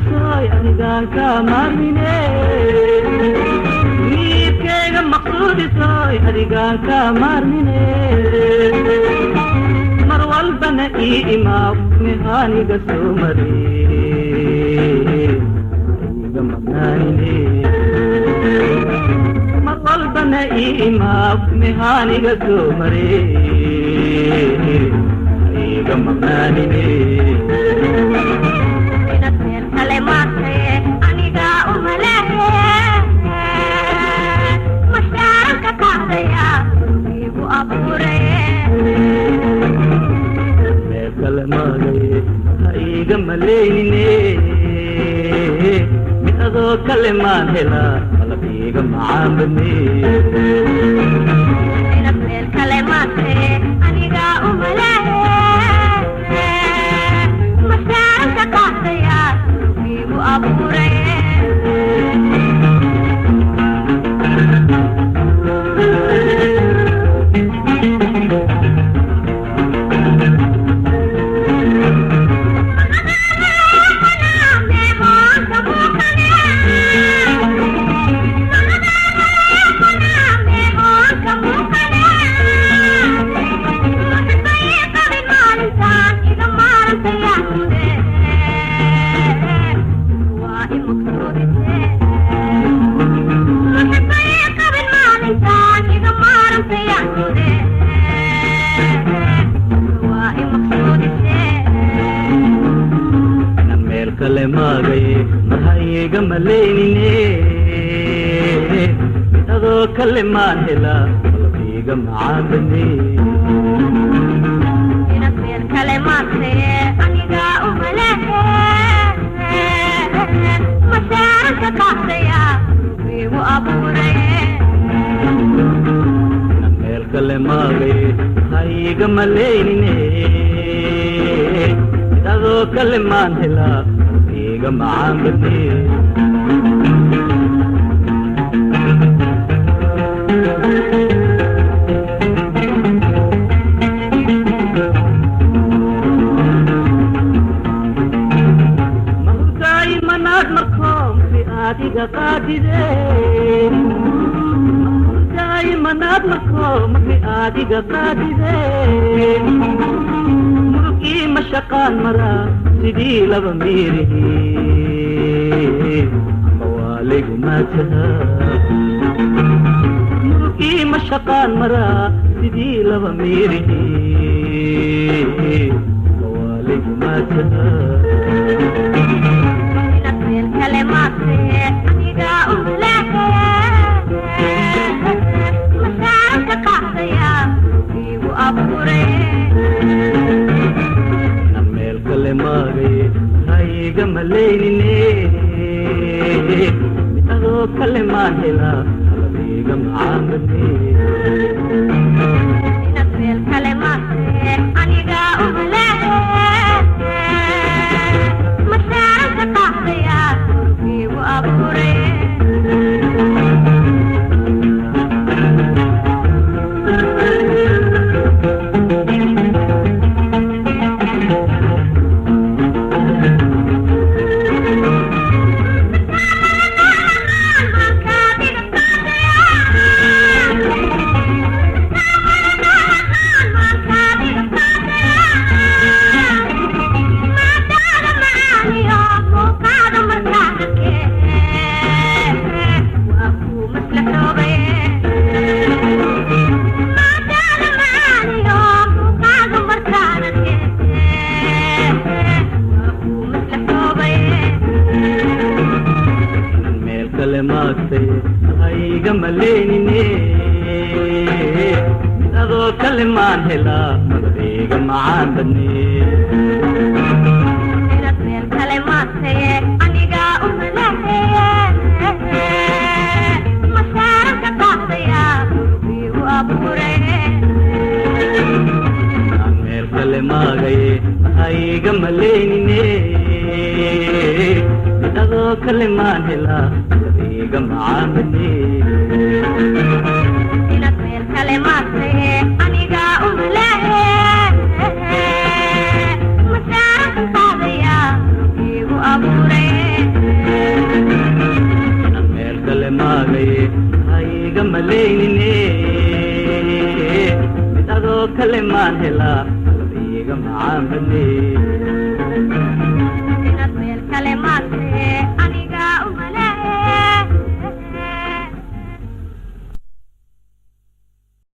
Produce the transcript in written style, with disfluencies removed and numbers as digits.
soy anigan ka marmine niidkayga maqsuudi soy anigan ka marmine mar walbana ii imaaw nihaaniga soo mare iga maqnaanine mar walbana ii imaaw nihaaniga soo mare iga maqnaanine iga maleynine mid adoo kale maan helaa qalab iga macaan badne inaad meel kale maate aniga umalehe masaaranka qaadaya igu abuuray kale maagay mahayga maleynine mid adoo kale maan helaa qalab iga macaan badne inaad meel kale maate aniga umalehe masaaranka qaadaya igu abuuray meel kale maagay mahayga maleynine mid adoo kale maan helaa iga macaan badne mahurdaay manaad markoom si aadiga qaadide mahurdaay manaad markoom si aadiga qaadide murugii mashaqaan maraa sidii laba miirihi amba waa laygu maadsadaa murugii mashaqaan maraa sidii laba miirihi amba waa laygu maadsadaa inaad meel kale maate aniga umalehe masaaranka qaadaya igu abuuray kale maagay hayga maleynine mid adoo kale maan helaa qalab iga macaan badne inaad meel kale maate aniga umalehe masaaranka qaadaya igu abuuray hayga maleynine mid adoo kale maan helaa qalab iga macaan badne inaad meel kale maate aniga umalehe masaaranka qaadaya igu abuuray meel kale maagay hayga maleynine mid adoo kale maan helaa qalab iga macaan badne inaad meel kale maate aniga umalehe masaaranka qaadaya igu abuuray maagaye hayga malaynine mid adoo kale maan helaa qalbiga macaan badne